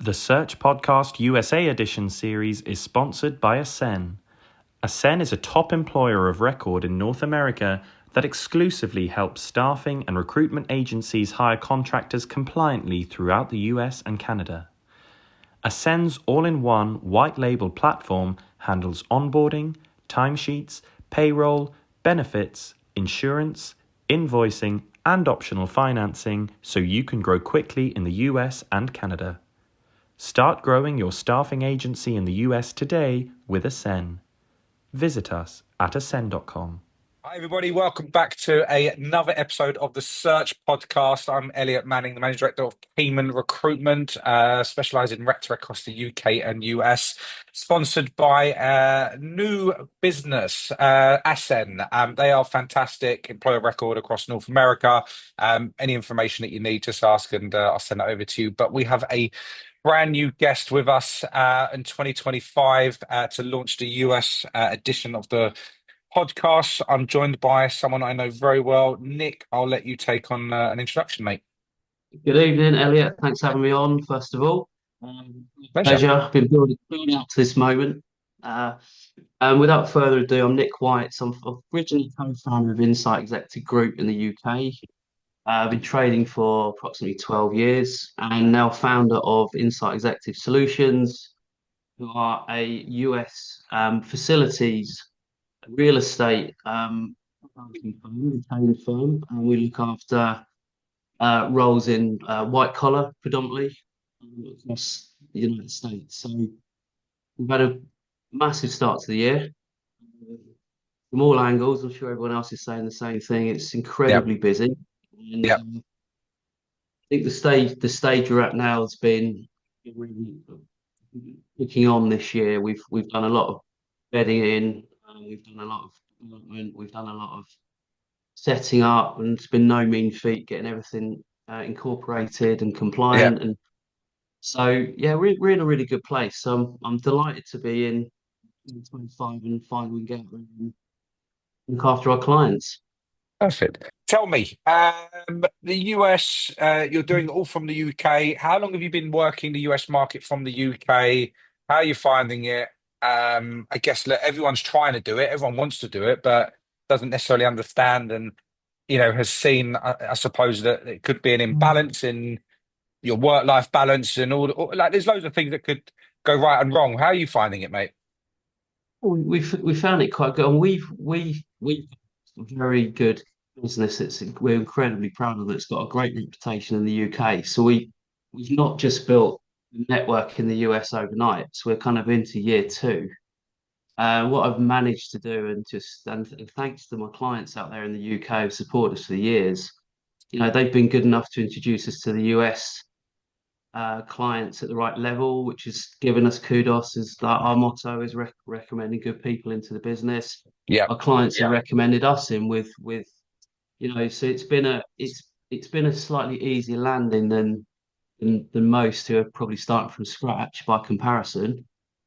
The Search Podcast USA Edition series is sponsored by Ascen. Ascen is a top employer of record in North America that exclusively helps staffing and recruitment agencies hire contractors compliantly throughout the US and Canada. Ascen's all-in-one white-label platform handles onboarding, timesheets, payroll, benefits, insurance, invoicing, and optional financing so you can grow quickly in the US and Canada. Start growing your staffing agency in the US today with Ascen. Visit us at ascen.com. Hi, everybody. Welcome back to another episode of the Search Podcast. I'm Elliott Manning, the Managing Director of Cayman Recruitment, specialising in rec across the UK and US, sponsored by new business, Ascen. They are fantastic employer record across North America. Any information that you need, just ask and I'll send it over to you. But we have a brand new guest with us in 2025 to launch the US edition of the podcast. I'm joined by someone I know very well. Nick, I'll let you take on an introduction, mate. Good evening, Elliot. Thanks for having me on, first of all. Pleasure. Pleasure. I've been building up to this moment. And without further ado, I'm Nick White. So I'm originally co-founder of Insight Executive Group in the UK. I've been trading for approximately 12 years and now founder of Insight Executive Solutions, who are a US facilities real estate retained firm, and we look after roles in white collar predominantly across the United States. So we've had a massive start to the year from all angles. I'm sure everyone else is saying the same thing. It's Yep. incredibly busy, and Yep. I think the stage we're at now has been really picking on this year. We've done a lot of bedding in, we've done a lot of development, we've done a lot of setting up, and it's been no mean feat getting everything incorporated and Yep. compliant. And so, yeah, we're in a really good place. So I'm delighted to be in 25 and find we can get out and look after our clients. Perfect. Tell me, the US, you're doing it all from the UK. How long have you been working the US market from the UK? How are you finding it? I guess look, everyone's trying to do it. Everyone wants to do it, but doesn't necessarily understand and, has seen, I suppose, that it could be an imbalance in your work-life balance and like there's loads of things that could go right and wrong. How are you finding it, mate? We found it quite good, and we've very good business. We're incredibly proud of it. It's got a great reputation in the UK. So we've not just built a network in the US overnight. So we're kind of into year two. What I've managed to do, and thanks to my clients out there in the UK who've supported us for years, they've been good enough to introduce us to the US clients at the right level, which has given us kudos. As like our motto is recommending good people into the business. Yeah. Our clients have recommended us in with so it's been a slightly easier landing than most who are probably starting from scratch by comparison.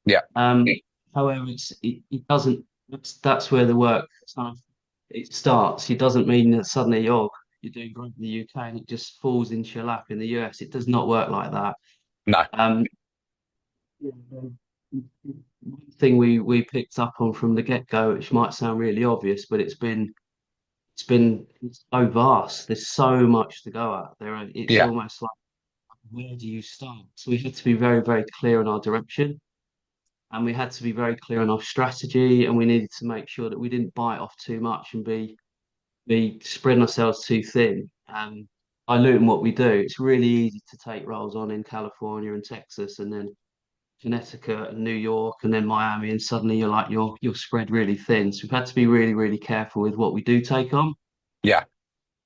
Yeah. Um, However, it doesn't. That's where the work kind of it starts. It doesn't mean that suddenly you're doing great in the UK and it just falls into your lap in the US. It does not work like that. No. Um, One thing we picked up on from the get-go, which might sound really obvious, but it's so vast. There's so much to go at. It's Yeah. almost like, where do you start? So we had to be very, very clear on our direction, and we had to be very clear on our strategy, and we needed to make sure that we didn't bite off too much and be spreading ourselves too thin. Diluting what we do. It's really easy to take roles on in California and Texas, and then Connecticut and New York, and then Miami, and suddenly you're spread really thin. So we've had to be really, really careful with what we do take on. Yeah.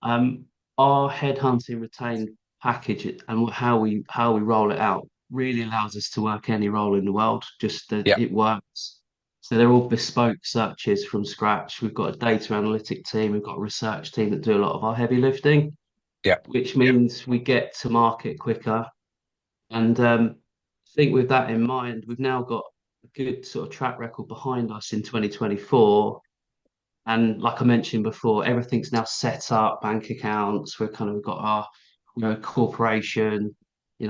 Um, our headhunting retained package and how we roll it out really allows us to work any role in the world. Just that Yeah. it works. So they're all bespoke searches from scratch. We've got a data analytic team, we've got a research team that do a lot of our heavy lifting, Yeah. which means we get to market quicker. And I think with that in mind, we've now got a good sort of track record behind us in 2024. And like I mentioned before, everything's now set up, bank accounts. We've got our, corporation.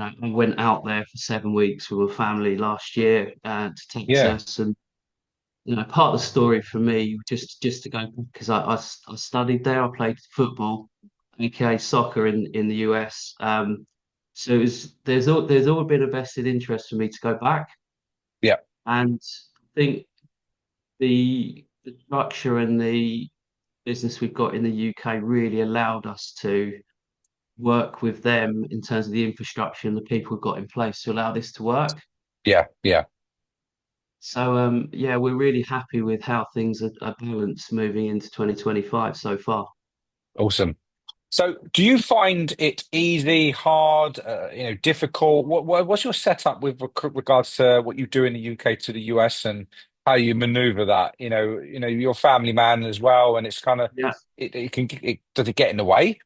I went out there for 7 weeks with my family last year to Yeah, Texas, and part of the story for me, just to go because I studied there. I played football, aka soccer in the US. So there's always been a vested interest for me to go back, yeah, and I think the structure and the business we've got in the UK really allowed us to work with them in terms of the infrastructure and the people we've got in place to allow this to work. yeah, yeah. So yeah, we're really happy with how things are balanced moving into 2025 so far. Awesome. So, do you find it easy, hard, difficult? What's your setup with regards to what you do in the UK to the US and how you maneuver that? You're a family man as well, and it's kind of Yeah, does it get in the way?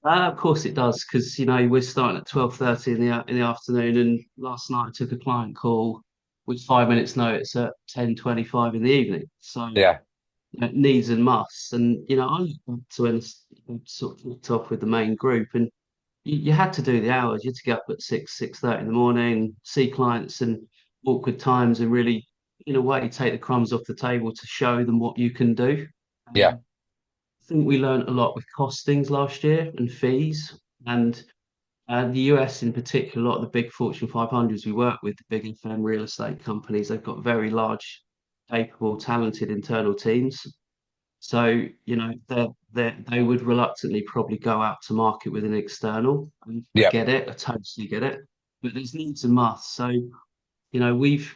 of course it does because we're starting at 12:30 in the afternoon, and last night I took a client call with 5 minutes notice at 10:25 in the evening. So Yeah, needs and musts, and I look back to when sort of kicked off with the main group, and you had to do the hours. You had to get up at 6:30 in the morning, see clients and awkward times, and really, in a way, take the crumbs off the table to show them what you can do. yeah, I think we learned a lot with costings last year and fees, and the US in particular. A lot of the big Fortune 500s we work with, the big FM real estate companies, they've got very large, capable, talented internal teams. So, they would reluctantly probably go out to market with an external. And I yeah, get it, I totally get it. But there's needs and musts. So, we've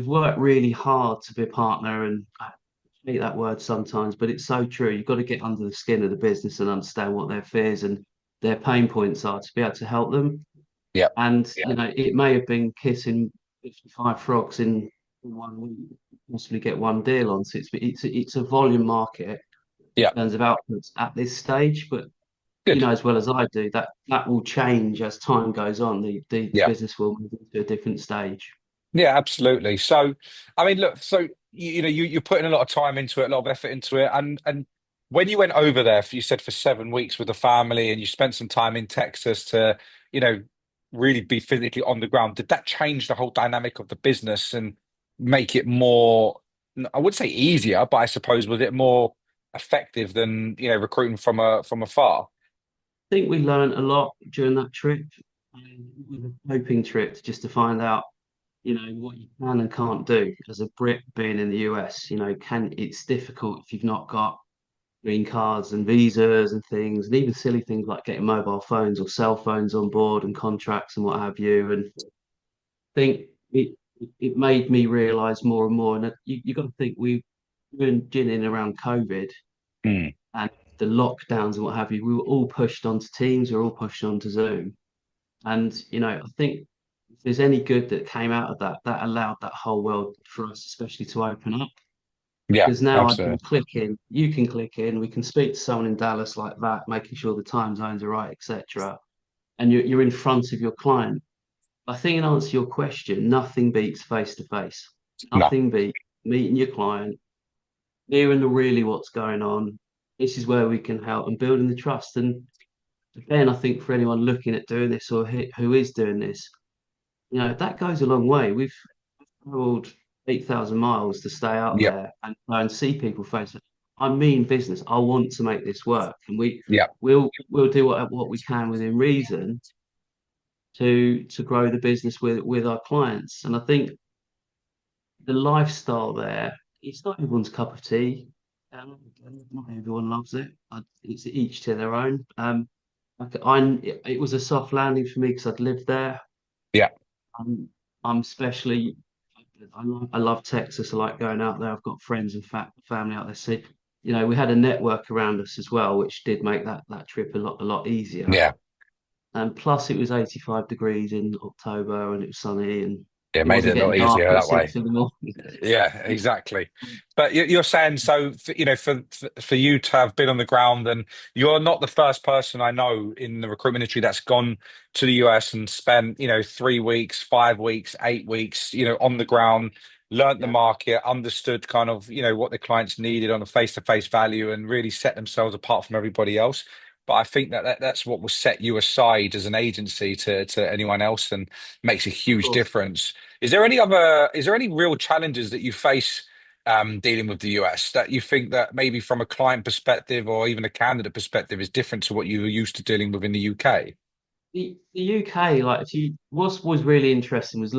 worked really hard to be a partner, and I hate that word sometimes, but it's so true. You've got to get under the skin of the business and understand what their fears and their pain points are to be able to help them. yeah, And it may have been kissing 55 frogs in 1 week, possibly get one deal on. So it's a volume market yeah. terms of outputs at this stage. But Good. as well as I do, that will change as time goes on. The Yeah. business will move into a different stage. Yeah, absolutely. So, I mean, look, so you're putting a lot of time into it, a lot of effort into it, and when you went over there, you said for 7 weeks with the family, and you spent some time in Texas to, you know, really be physically on the ground. Did that change the whole dynamic of the business and make it more, I would say easier, but I suppose was it more effective than, recruiting from afar? I think we learned a lot during that trip. It was a hoping trip just to find out, what you can and can't do as a Brit being in the US. It's difficult if you've not got green cards and visas and things, and even silly things like getting mobile phones or cell phones on board and contracts and what have you. And I think it made me realise more and more. And you got to think we were in and around COVID Mm. and the lockdowns and what have you. We were all pushed onto Teams. We were all pushed onto Zoom. And I think if there's any good that came out of that, that allowed that whole world for us, especially to open up. Yeah, Because now I can absolutely. click in, you can click in, we can speak to someone in Dallas like that, making sure the time zones are right, etc. And you're in front of your client. I think in answer to your question, nothing beats face to face. No. Nothing beats meeting your client, hearing the really what's going on. This is where we can help and building the trust. And again, I think for anyone looking at doing this or who is doing this, that goes a long way. We've traveled 8,000 miles to stay out Yep. there and try and see people face it. I mean business. I want to make this work, and Yep. we'll do what we can within reason to grow the business with our clients. And I think the lifestyle there, it's not everyone's cup of tea. Not everyone loves it. It's each to their own. It was a soft landing for me because I'd lived there. Yeah. I'm, I'm especially, I love Texas. I like going out there. I've got friends and family out there. So, we had a network around us as well, which did make that trip a lot easier. Yeah. And plus, it was 85 degrees in October, and it was sunny, and Yeah, it made wasn't it a getting lot dark easier at that way. 6 in the morning. Yeah, exactly. But you're saying so, for you to have been on the ground, and you're not the first person I know in the recruitment industry that's gone to the US and spent, 3 weeks, 5 weeks, 8 weeks, on the ground, learnt the Yeah, market, understood kind of, what the clients needed on a face-to-face value, and really set themselves apart from everybody else. but I think that's what will set you aside as an agency to anyone else and makes a Of huge course. difference. Is there any real challenges that you face dealing with the US that you think that maybe from a client perspective or even a candidate perspective is different to what you were used to dealing with in the UK? The UK, like if you what was really interesting was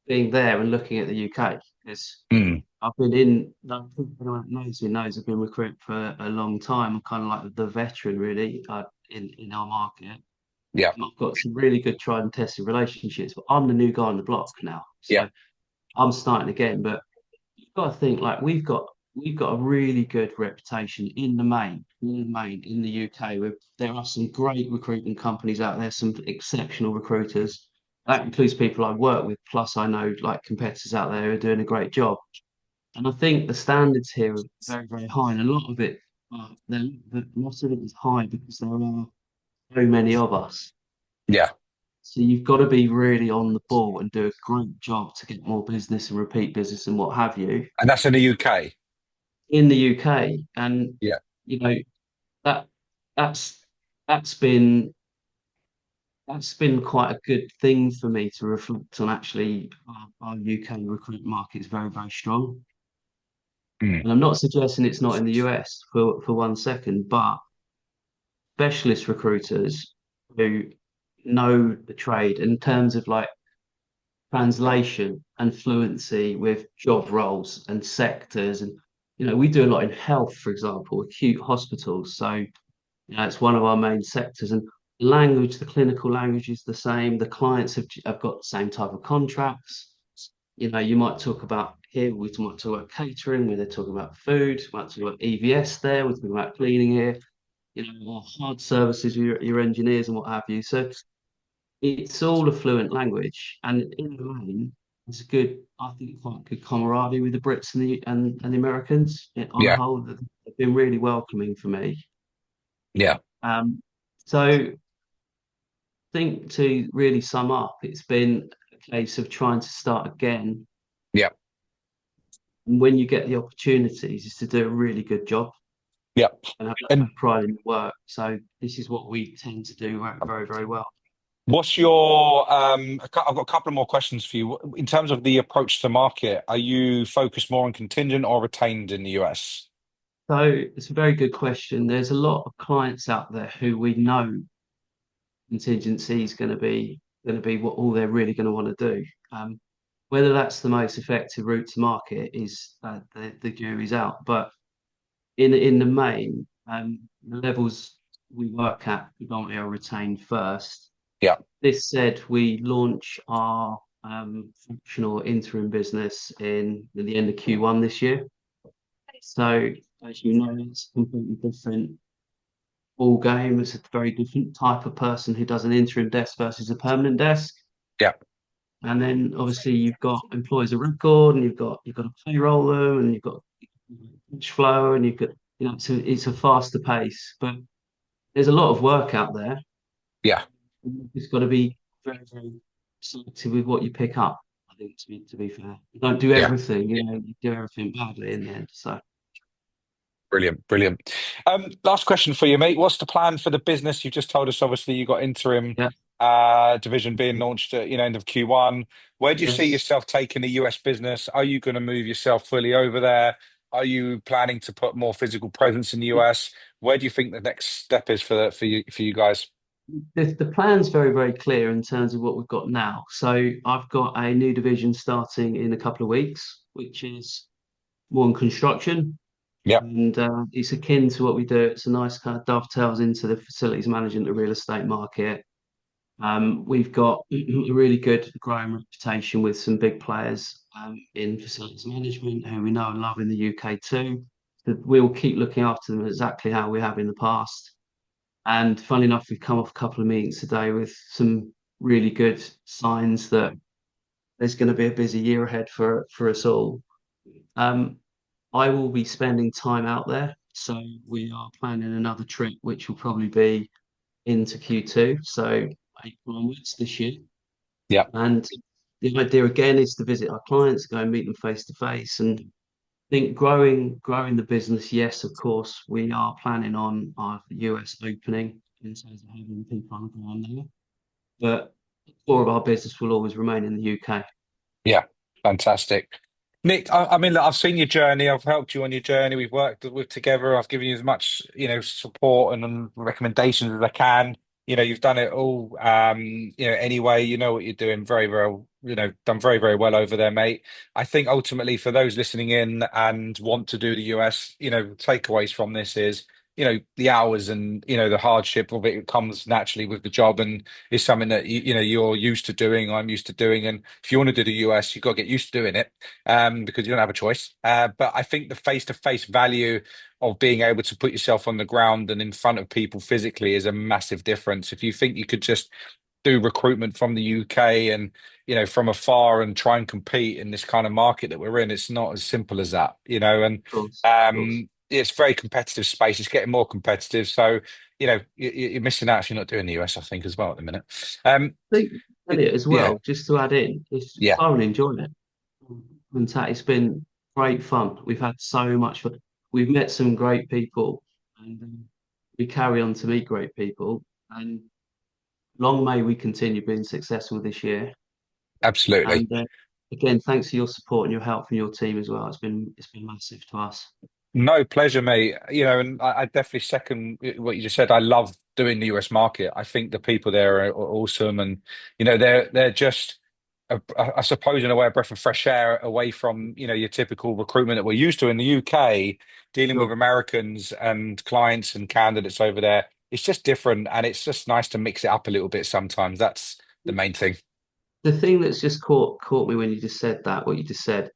being there and looking at the UK because Mm, I've been in. I think anyone that knows me knows I've been recruiting for a long time. I'm kind of like the veteran really in our market. yeah, I've got some really good tried and tested relationships, but I'm the new guy on the block now, yeah, so I'm starting again. But you've got to think like we've got a really good reputation in the UK. There are some great recruitment companies out there, some exceptional recruiters. That includes people I work with, plus I know like competitors out there who are doing a great job. And I think the standards here are very, very high, and a lot of it, most of it is high because there are so many of us. yeah. So you've got to be really on the ball and do a great job to get more business and repeat business and what have you And that's in the UK. in the UK. And Yeah, you know that that's that's been that's been quite a good thing for me to reflect on. Actually, our UK recruitment market is very, very strong. mm, And I'm not suggesting it's not in the US for 1 second, but specialist recruiters who know the trade in terms of like translation and fluency with job roles and sectors. And, we do a lot in health, for example, acute hospitals. So, it's one of our main sectors. And language, the clinical language is the same. The clients have got the same type of contracts. You might talk about here, we might talk about catering, where they're talking about food, we might talk about EVS there, we're talking about cleaning here, or hard services, your engineers and what have you. So it's all a fluent language, and in the main, it's a good, I think, quite good camaraderie with the Brits and the Americans. On the yeah, whole, they've been really welcoming for me. yeah, Um, so I think to really sum up, it's been a case of trying to start again. yeah, And when you get the opportunities, is to do a really good job yeah. and have And pride in your work. So this is what we tend to do very, very, very well. what's your, I've got a couple of more questions for you. In terms of the approach to market, are you focused more on contingent or retained in the US? So it's a very good question. There's a lot of clients out there who we know contingency is going to be what all they're really going to want to do. Whether that's the most effective route to market is the jury's out. But in the main, the levels we work at predominantly are retained first. Yeah, This said, we launch our functional interim business in the end of Q1 this year. So as you know, it's a completely different ball game. It's a very different type of person who does an interim desk versus a permanent desk. yeah, And then obviously you've got employees of record, and you've got to payroll them, and you've got cash flow, and you've got it's a faster pace. But there's a lot of work out there. yeah, It's got to be very, very selective with what you pick up. I think to be fair, you don't do yeah. everything. You do everything badly in the end. So Brilliant, brilliant. Last question for you, mate. What's the plan for the business? You just told us, obviously, you got interim yeah, division being launched at end of Q1. Where do you see yes. yourself taking the US business? Are you going to move yourself fully over there? Are you planning to put more physical presence in the US? Where do you think the next step is for you guys? The plan's very, very clear in terms of what we've got now. So I've got a new division starting in a couple of weeks, which is more on construction. Yeah, And it's akin to what we do. It's a nice kind of dovetails into the facilities management, the real estate market. We've got a really good growing reputation with some big players in facilities management who we know and love in the UK too. We'll keep looking after them exactly how we have in the past. And funnily enough, we've come off a couple of meetings today with some really good signs that there's going to be a busy year ahead for us all. Um, I will be spending time out there, so we are planning another trip, which will probably be into Q2, so April onwards this year. yeah, And the idea again is to visit our clients, go and meet them face to face, and think growing the business, yes, of course, we are planning on our US opening in terms of having people on the ground there. But the core of our business will always remain in the UK. Yeah, fantastic. Nick, I mean, look, I've seen your journey. I've helped you on your journey. We've worked with together. I've given you as much, support and recommendations as I can. You've done it all, anyway. You know what you're doing very, very, done very, very well over there, mate. I think ultimately for those listening in and want to do the US, takeaways from this is, the hours and, the hardship of it comes naturally with the job and is something that you're used to doing. I'm used to doing, and if you want to do the US, you've got to get used to doing it, because you don't have a choice. But I think the face-to-face value of being able to put yourself on the ground and in front of people physically is a massive difference. If you think you could just do recruitment from the UK and from afar and try and compete in this kind of market that we're in, it's not as simple as that, and Of course, of course. it's very competitive space. It's getting more competitive, so you're missing out if you're not doing the US, I think, as well at the minute. Um, I think Elliot as yeah, well, just to add in, it's yeah, thoroughly enjoyed it. And it's been great fun. We've had so much fun. We've met some great people, and we carry on to meet great people. And long may we continue being successful this year. absolutely. And again, thanks for your support and your help from your team as well. It's been massive to us. No, pleasure, mate. And I definitely second what you just said. I love doing the US market. I think the people there are awesome, and they're just, I suppose, in a way, a breath of fresh air away from your typical recruitment that we're used to in the UK. Dealing with Sure. Americans and clients and candidates over there, it's just different, and it's just nice to mix it up a little bit sometimes. That's the main thing. The thing that's just caught me when you just said that, what you just said,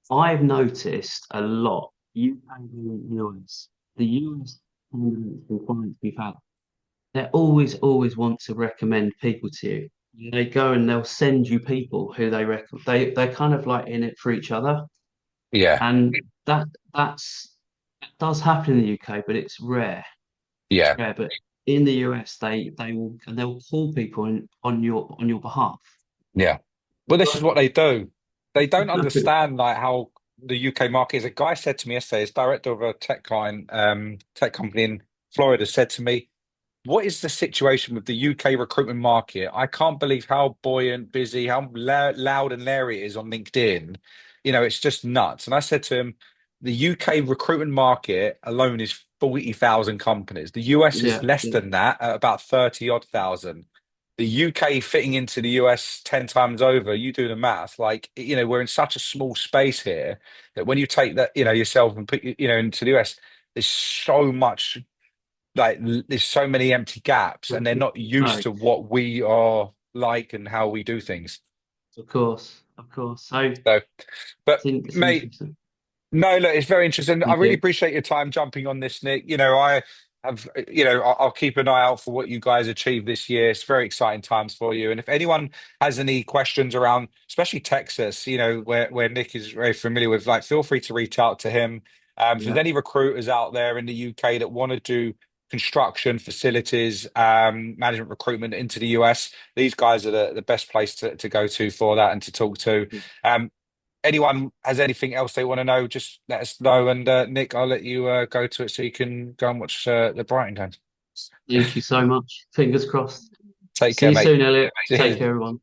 I've noticed a lot. UK and US, the US candidates and clients we've had, they always want to recommend people to you. They go and they'll send you people who they recommend. They're kind of like in it for each other, Yeah, and that that's that does happen in the UK, but it's rare. It's yeah. rare. But in the US, they'll call people on your behalf. Yeah. Well, this is what they do. They don't understand like how the UK market is. A guy said to me yesterday, his director of a tech client, tech company in Florida said to me, what is the situation with the UK recruitment market? I can't believe how buoyant, busy, how loud and leery it is on LinkedIn. It's just nuts. And I said to him, the UK recruitment market alone is 40,000 companies. The US is Yeah, less yeah, than that, at about 30 odd thousand. The UK fitting into the US 10 times over, you do the math. Like, we're in such a small space here that when you take that, yourself and put, into the US, there's so much like there's so many empty gaps and they're not no, used to what we are like and how we do things. of course, of course. So So, but it's mate, interesting. no, look, it's very interesting. I Thank really you. appreciate your time jumping on this, Nick. I have, I'll keep an eye out for what you guys achieve this year. It's very exciting times for you. And if anyone has any questions around, especially Texas, where Nick is very familiar with, like, feel free to reach out to him. If there's Yeah. any recruiters out there in the UK that want to do construction, facilities, management recruitment into the US, these guys are the best place to go to for that and to talk to. Um, Anyone has anything else they want to know, just let us know. And Nick, I'll let you go to it so you can go and watch the Brighton game. Thank you so much. Fingers crossed. Take See care, you mate. soon, Elliot. Take Cheers. care, everyone.